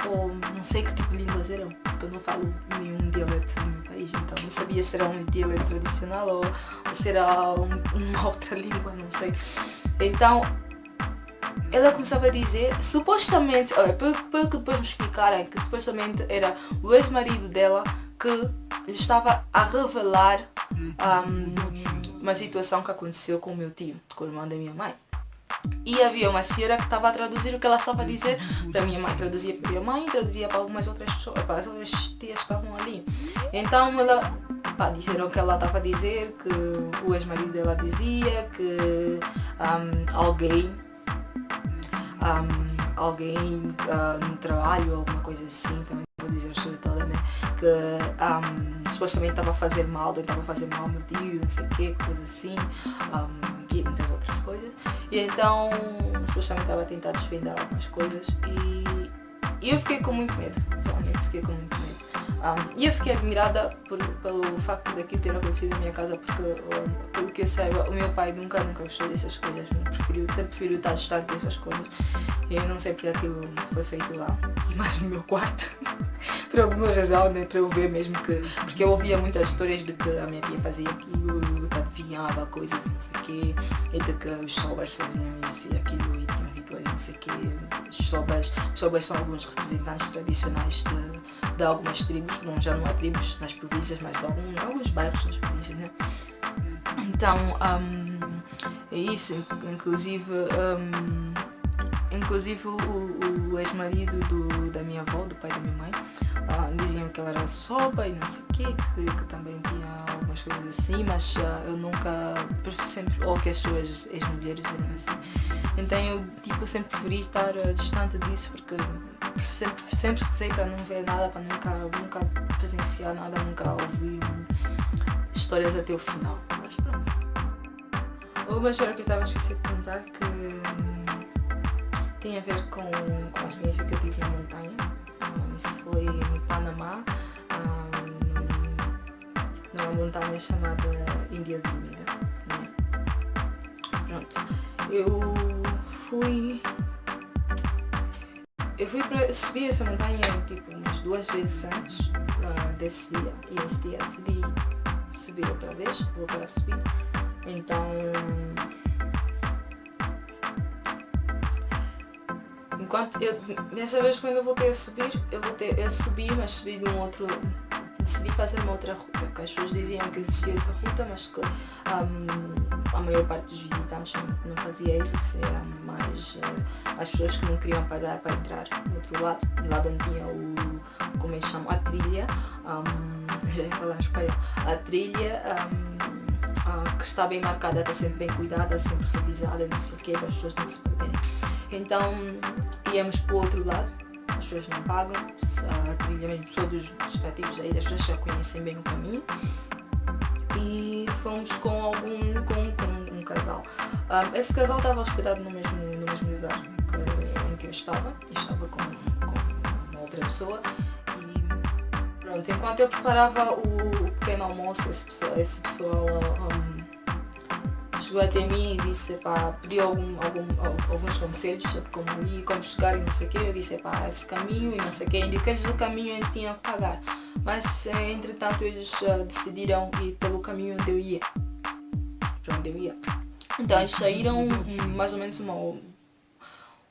ou não sei que tipo de línguas eram, porque eu não falo nenhum dialeto do meu país, então não sabia se era um dialeto tradicional ou se era uma outra língua, não sei. Então ela começava a dizer, supostamente, olha, pelo que depois me explicaram, que supostamente era o ex-marido dela que lhe estava a revelar uma situação que aconteceu com o meu tio, com o irmão da minha mãe. E havia uma senhora que estava a traduzir o que ela estava a dizer para a minha mãe, traduzia para a minha mãe, traduzia para algumas outras pessoas, para as outras tias que estavam ali. Então disseram que ela estava a dizer, que o ex-marido dela dizia que alguém no trabalho, alguma coisa assim, também vou dizer a história toda, né? Que supostamente estava a fazer mal, tentava fazer mal ao meu tio, não sei o quê, coisas assim, e muitas outras coisas. E então, supostamente estava a tentar desvendar algumas coisas e eu fiquei com muito medo, realmente fiquei com muito medo. E eu fiquei admirada pelo facto daquilo ter acontecido na minha casa, porque, pelo que eu saiba, o meu pai nunca gostou dessas coisas, sempre preferiu estar distante dessas coisas. E eu não sei porque aquilo foi feito lá, mas no meu quarto, por alguma razão, né, para eu ver mesmo porque eu ouvia muitas histórias de que a minha tia fazia aquilo, que adivinhava coisas, não sei o quê, e de que os sobas faziam isso e aquilo, e tinham rituais, não sei o quê. Os sobas são alguns representantes tradicionais de algumas tribos, já não há tribos nas províncias, mas de alguns bairros nas províncias, né? Então, é isso, inclusive o ex-marido da minha avó, do pai da minha mãe, diziam que ela era soba e não sei o quê, que também tinha algumas coisas assim, mas eu nunca, sempre, ou que as suas ex-mulheres eram assim. Então eu sempre preferi estar distante disso, porque sempre rezei para não ver nada, para nunca presenciar nada, nunca ouvir histórias até o final. Mas pronto. Uma história que eu estava a esquecer de contar, que tem a ver com a experiência que eu tive na montanha. Isso foi no Panamá, numa montanha chamada Índia Dormida, né? Pronto. Eu fui para subir essa montanha tipo umas 2 vezes antes desse dia, e esse dia decidi subir outra vez, voltar a subir. Então, dessa vez quando eu voltei a subir, eu subi, mas subi de decidi fazer uma outra ruta, que as pessoas diziam que existia essa ruta, mas que a maior parte dos visitantes não fazia isso, eram mais as pessoas que não queriam pagar para entrar do outro lado onde tinha como eles chamam, a trilha, já ia falar em espanhol, a trilha que está bem marcada, está sempre bem cuidada, sempre revisada, não sei o quê, para as pessoas não se perderem. Então íamos para o outro lado, as pessoas não pagam, a trilha mesmo, pessoas dos respectivos aí, as pessoas já conhecem bem o caminho. E fomos com um casal. Esse casal estava hospedado no mesmo lugar em que eu estava com uma outra pessoa. E pronto, enquanto eu preparava o pequeno almoço, esse pessoal chegou até mim e disse, pediu alguns conselhos sobre como ir, como chegar e não sei o quê. Eu disse, esse caminho e não sei o quê, indiquei-lhes o caminho e tinham que pagar. Mas, entretanto, eles decidiram ir pelo caminho onde eu ia. Para onde eu ia. Então, eles saíram mais ou menos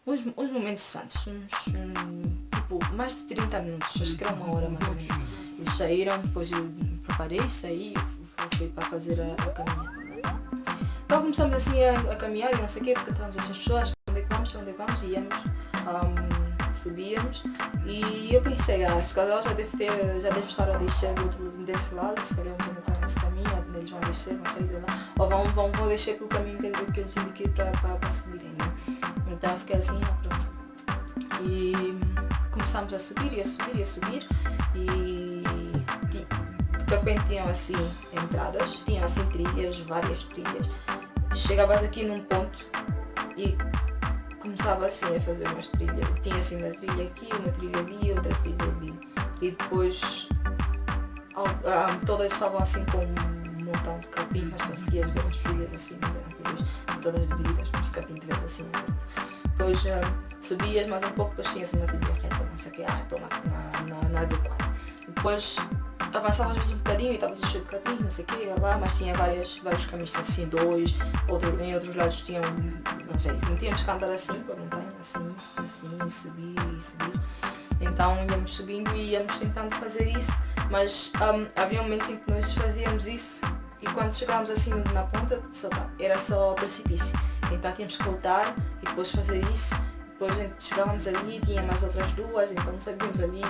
uns momentos antes, tipo, mais de 30 minutos, acho que era 1 hora mais ou menos. Eles saíram, depois eu me preparei, saí, fui para fazer a caminhada. Então começamos assim a caminhar e não sei o quê, porque estávamos essas pessoas, onde é que vamos, e íamos, subíamos, e eu pensei, esse casal já deve estar a descer desse lado, se calhar vamos entrar nesse caminho, eles vão descer, vão sair de lá, ou vão descer pelo caminho que eu lhes indiquei para subirem, né? Então eu fiquei assim, pronto. E começámos a subir, e repente tinham assim entradas, tinham assim trilhas, várias trilhas. Chegavas aqui num ponto e começava assim a fazer umas trilhas. Tinha assim uma trilha aqui, uma trilha ali, outra trilha ali. E depois todas estavam assim com um montão de capim, mas conseguias ver as trilhas assim, mas eram trilhas todas divididas, como se capim tivesse assim. Depois subias mais um pouco, depois tinha assim uma trilha reta, não sei o que, estou na adequada. Depois avançavas às vezes um bocadinho e estavas cheio de capim, não sei o que, mas tinha vários caminhos assim, dois, em outros lados tinham, não sei, tínhamos que andar assim para a montanha, assim, subir e subir. Então íamos subindo e íamos tentando fazer isso, mas havia momentos em que nós fazíamos isso e quando chegávamos assim na ponta era só precipício. Então tínhamos que voltar e depois fazer isso. Depois chegávamos ali, tinha mais outras duas, então sabíamos ali,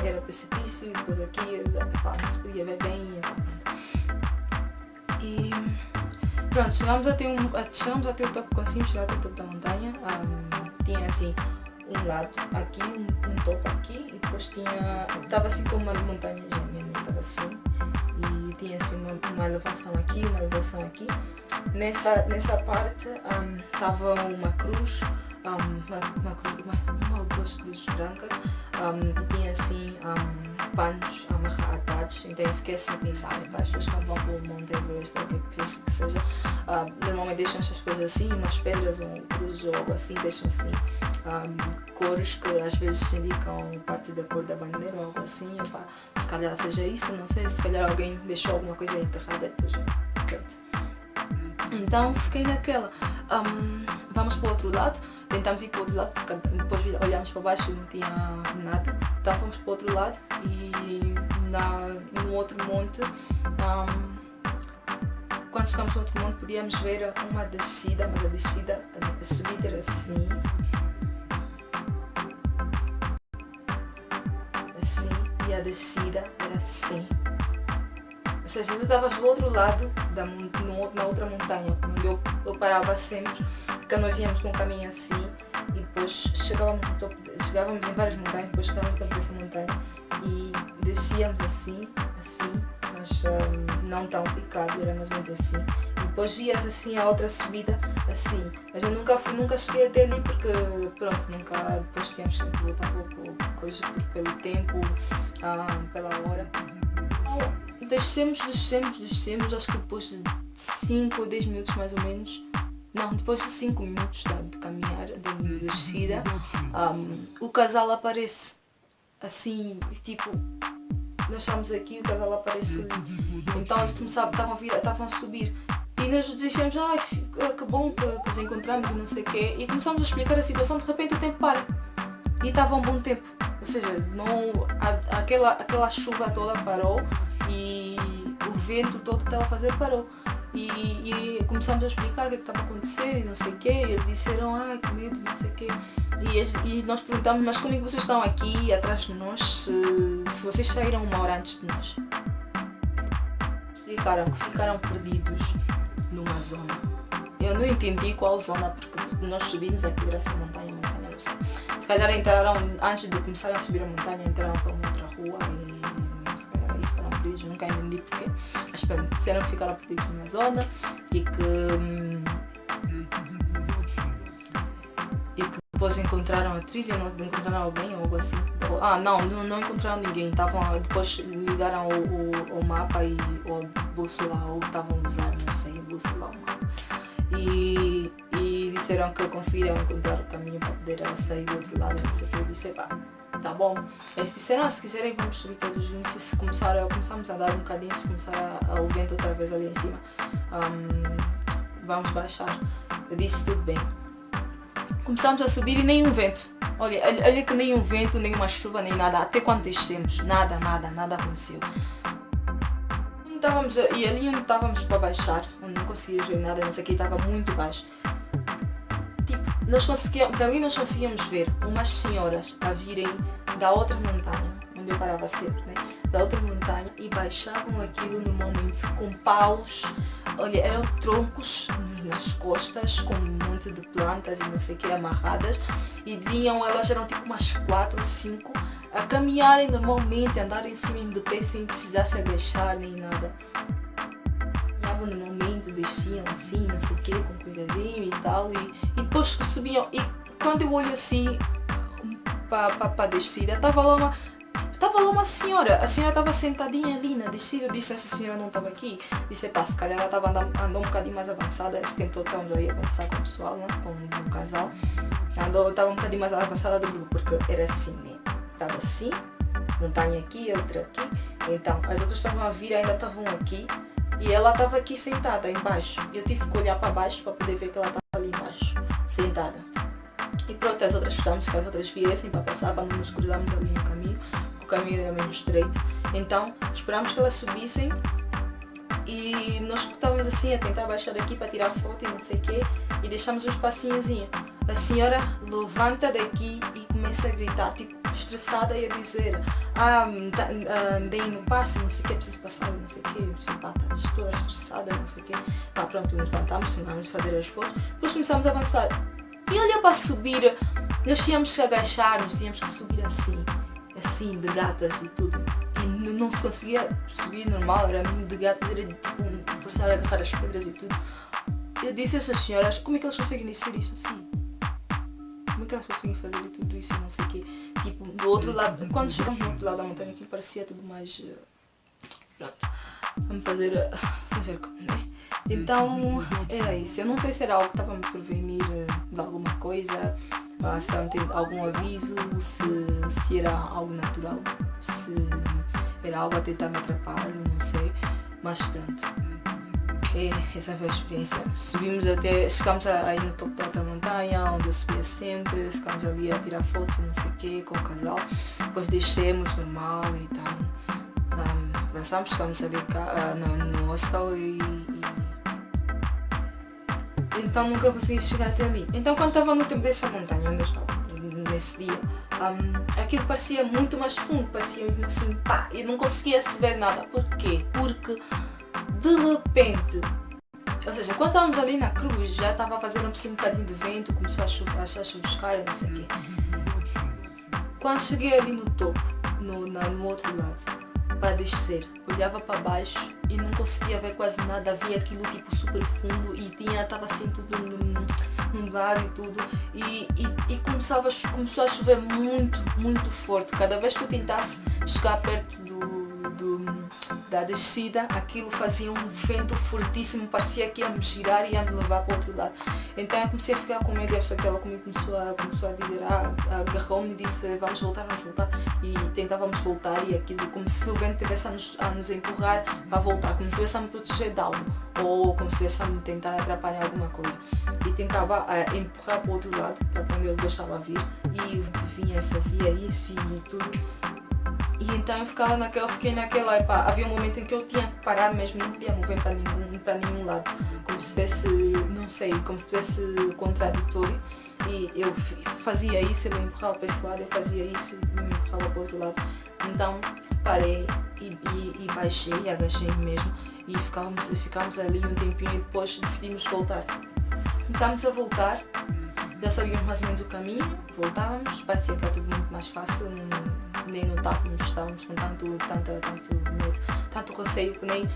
era precipício, e depois aqui não se podia ver bem, então pronto. E pronto, chegámos até o topo, conseguimos chegar até o topo da montanha. Tinha assim um lado aqui, um topo aqui, e depois estava assim como uma montanha gêmea, estava assim, e tinha assim uma elevação aqui, uma elevação aqui. Nessa parte estava uma cruz, uma ou duas cruzes brancas, e tinha assim panos amarrados, então eu fiquei assim a pensar, as pessoas quando vão para o Monte Everest ou o que seja, normalmente deixam essas coisas assim, umas pedras ou cruzes ou algo assim, deixam assim cores que às vezes indicam parte da cor da bandeira ou algo assim, se calhar seja isso, não sei, se calhar alguém deixou alguma coisa enterrada depois, pronto. Então fiquei naquela, vamos para o outro lado, tentamos ir para o outro lado, porque depois olhámos para baixo e não tinha nada, então fomos para o outro lado e no outro monte, quando chegamos no outro monte podíamos ver uma descida, mas a subida era assim, e a descida era assim. Ou seja, tu estavas do outro lado, na outra montanha, onde eu parava sempre, porque nós íamos num caminho assim, e depois chegávamos em várias montanhas, depois chegávamos no topo dessa montanha, e descíamos assim, mas não tão picado, era mais ou menos assim. E depois vias assim a outra subida, assim. Mas eu nunca cheguei até ali, porque pronto, depois tínhamos que voltar pelo tempo, pela hora. Descemos, acho que depois de 5 ou 10 minutos mais ou menos, não, depois de 5 minutos de caminhar, de descida, o casal aparece, assim, tipo, nós estamos aqui, o casal aparece, então eles estavam a subir, e nós dissemos, que bom que os encontramos e não sei o quê, e começamos a explicar a situação, de repente o tempo para, e estava um bom tempo, ou seja, aquela chuva toda parou, e o vento todo que estava a fazer parou. E começamos a explicar o que estava a acontecer e não sei o quê. E eles disseram, que medo, não sei o quê. E nós perguntamos, mas como é que vocês estão aqui atrás de nós se vocês saíram uma hora antes de nós? Explicaram que ficaram perdidos numa zona. Eu não entendi qual zona, porque nós subimos aqui dessa montanha, não sei. Se calhar entraram, antes de começarem a subir a montanha, entraram para uma outra rua e nunca entendi porquê, mas disseram que ficaram perdidos numa zona e que depois encontraram a trilha, não encontraram alguém ou algo assim. Não encontraram ninguém, depois ligaram o mapa e o bússola, ou estavam a usar, não sei, o bússola ou o mapa, e disseram que conseguiram encontrar o caminho para poder sair do outro lado, não sei o que. Eu disse, tá bom. Eles disseram, se quiserem vamos subir todos juntos, e se começamos a andar um bocadinho, se começar o vento outra vez ali em cima, vamos baixar. Eu disse, tudo bem. Começamos a subir e nenhum vento. Olha que nenhum vento, nem uma chuva, nem nada. Até quando descemos, nada aconteceu. E ali onde estávamos para baixar, onde não conseguíamos ver nada, não sei o que, estava muito baixo. Dali nós conseguíamos ver umas senhoras a virem da outra montanha, onde eu parava sempre, né? Da outra montanha, e baixavam aquilo normalmente com paus, eram troncos nas costas, com um monte de plantas e não sei o que amarradas, e elas eram tipo umas 4 ou 5, a caminharem normalmente, andar em cima do pé sem precisar se agachar nem nada. Caminhavam normalmente, desciam assim, não sei o quê, com cuidadinho e tal, e depois subiam. E quando eu olho assim para a descida, estava lá uma senhora, a senhora estava sentadinha ali na descida. Eu disse, essa senhora não estava aqui. Disse, pá, se calhar ela estava andando um bocadinho mais avançada. Esse tempo todo estávamos aí a conversar com o pessoal, né? Com o casal. Estava um bocadinho mais avançada do grupo, porque era assim, né? Estava assim, montanha aqui, outra aqui. Então, as outras estavam a vir, ainda estavam aqui. E ela estava aqui sentada embaixo. Eu tive que olhar para baixo para poder ver que ela estava ali embaixo, sentada. E pronto, as outras esperámos que as outras viessem para passar, para não nos cruzarmos ali no caminho. O caminho era menos estreito. Então, esperámos que elas subissem e nós estávamos assim a tentar baixar aqui para tirar foto e não sei o quê. E deixámos um espacinhozinho. A senhora levanta daqui e começa a gritar, tipo, estressada, e a dizer, andei no passo, não sei o que, preciso passar, não sei o que, estás toda estressada, não sei o que. Pá, pronto, nos levantámos, terminámos de fazer as fotos, depois começámos a avançar. E olha para subir, nós tínhamos que agachar, nós tínhamos que subir assim, de gatas e tudo. E não se conseguia subir normal, era mesmo de gatas, era tipo, forçar a agarrar as pedras e tudo. Eu disse a essas senhoras, como é que elas conseguem descer isso assim? Como é que elas conseguem fazer tudo isso e não sei o quê? Tipo, do outro lado, quando chegamos do outro lado da montanha, aquilo parecia tudo mais... Pronto, vamos fazer como, né? Então, era isso. Eu não sei se era algo que estava a me prevenir de alguma coisa, se estava a ter algum aviso, se era algo natural, se era algo a tentar me atrapalhar, eu não sei. Mas pronto. Essa foi a experiência. Chegámos aí no topo da outra montanha, onde eu subia sempre, ficámos ali a tirar fotos e não sei o quê, com o casal. Depois descemos normal e tal. Avançámos, chegámos ali no hostel e então nunca consegui chegar até ali. Então quando estava no tempo dessa montanha onde eu estava, nesse dia, aquilo parecia muito mais fundo, parecia mesmo assim, pá, eu não conseguia se ver nada. Porquê? Porque de repente, ou seja, quando estávamos ali na cruz, já estava a fazer um bocadinho de vento, começou a chuviscar, não sei o quê. Quando cheguei ali no topo, no outro lado, para descer, olhava para baixo e não conseguia ver quase nada, havia aquilo tipo super fundo e estava assim tudo nublado e tudo, e começou a chover muito forte. Cada vez que eu tentasse chegar perto da descida, aquilo fazia um vento fortíssimo, parecia que ia me girar e ia me levar para o outro lado. Então eu comecei a ficar com medo, e a pessoa que estava comigo começou a dizer, agarrou-me e disse, vamos voltar, e tentávamos voltar, e aquilo como se o vento estivesse a nos empurrar para voltar, como se estivesse a me proteger de algo, ou como se estivesse a me tentar atrapalhar alguma coisa. E tentava empurrar para o outro lado, para onde eu estava a vir, e vinha, fazia isso e tudo. E então eu fiquei naquela, havia um momento em que eu tinha que parar mesmo, não podia mover para nenhum lado, como se tivesse, não sei, como se tivesse contraditório. E eu fazia isso, eu me empurrava para esse lado, eu fazia isso, eu me empurrava para o outro lado. Então parei e baixei, e agachei mesmo, e ficámos ali um tempinho e depois decidimos voltar. Começámos a voltar, já sabíamos mais ou menos o caminho, voltávamos, parecia que era tudo muito mais fácil. Nem notávamos, estávamos com tanto medo, tanto receio que nem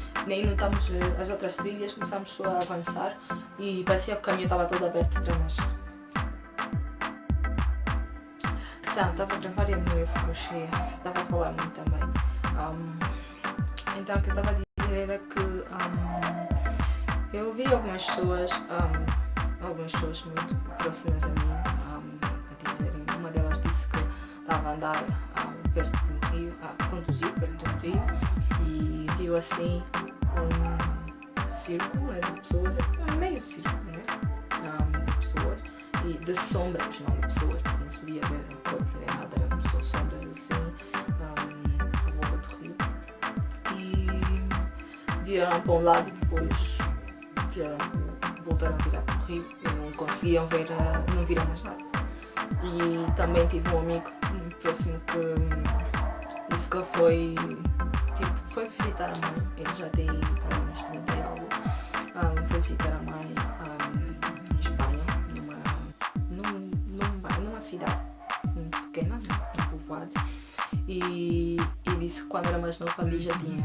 notávamos as outras trilhas. Começámos só a avançar e parecia que o caminho estava todo aberto para nós. Então, estava a gravar e a mulher ficou cheia, estava a falar muito também. Então o que eu estava a dizer era que eu ouvi algumas pessoas muito próximas a mim a dizerem, uma delas disse que estava a andar perto do rio, a conduzir perto do rio, e viu assim um círculo de pessoas, meio círculo, né? De pessoas, e de sombras, não de pessoas, porque não se podia ver o corpo nem nada, eram só sombras assim, à volta do rio. E viraram para um lado e depois voltaram a virar para o rio e não conseguiam ver, não viram mais nada. E também tive um amigo próximo que disse que foi visitar a mãe. Ele já tem para uns 30 e algo. Foi visitar a mãe em Espanha, numa cidade muito pequena, um povoado. quando era mais nova ali já tinha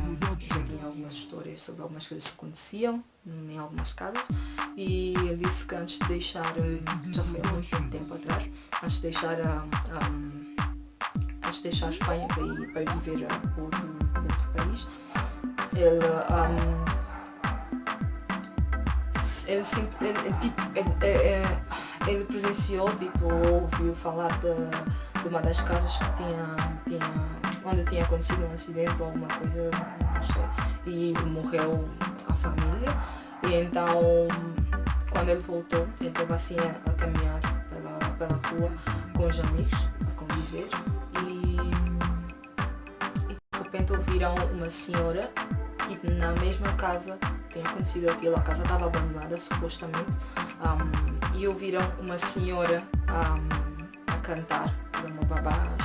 algumas histórias sobre algumas coisas que aconteciam em algumas casas, e ele disse que antes de deixar, já foi há muito tempo atrás, antes de deixar a Espanha para ir viver para outro país, ele presenciou, ouviu falar de uma das casas que onde tinha acontecido um acidente ou alguma coisa, não sei, e morreu a família. E então, quando ele voltou, ele estava assim a caminhar pela rua com os amigos, a conviver, e de repente ouviram uma senhora, e na mesma casa tem acontecido aquilo, a casa estava abandonada supostamente, e ouviram uma senhora a cantar, era uma babá,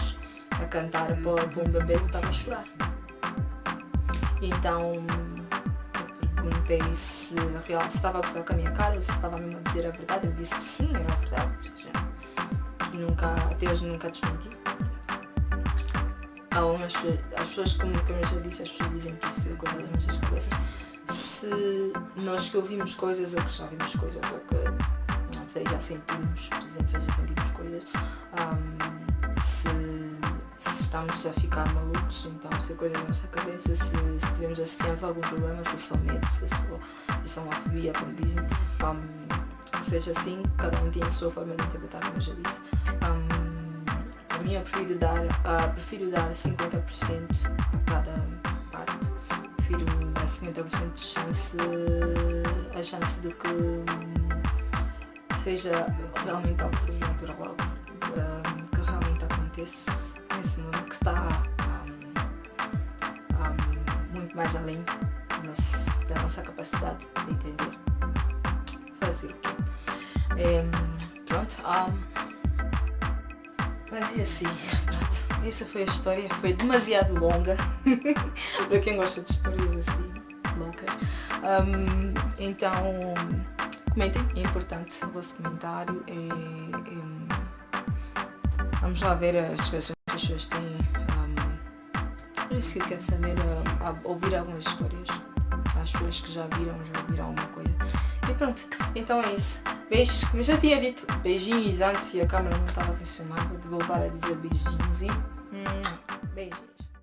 a cantar para um bebê que estava a chorar. Então eu perguntei se estava a gozar com a minha cara, se estava mesmo a dizer a verdade. Ele disse que sim, era a verdade, ou seja, até hoje nunca desmenti. As pessoas, como eu já disse, as pessoas dizem que isso é coisa das nossas cabeças. Se nós que ouvimos coisas, ou que já vimos coisas, ou que, não sei, já sentimos presenças, já sentimos coisas, se estamos a ficar malucos, então se é coisa da nossa cabeça, se temos algum problema, se é só medo, se é só uma fobia, como dizem, que seja assim, cada um tem a sua forma de interpretar, como eu já disse. Para mim, eu prefiro dar 50% a cada parte, prefiro dar 50% de chance de que seja realmente algo sobrenatural, algo que realmente acontece nesse mundo, que está muito mais além da nossa capacidade de entender. Fazer o quê? Pronto. Mas e assim, pronto. Essa foi a história. Foi demasiado longa para quem gosta de histórias assim loucas. Então, comentem, é importante o vosso comentário. Vamos lá ver as reações que as pessoas têm. Por isso que eu quero saber, ouvir algumas histórias. As pessoas que já ouviram alguma coisa. E pronto, então é isso. Beijos, como eu já tinha dito, beijinhos antes, e a câmera não estava a funcionar. Vou voltar a dizer beijinhos e beijinhos.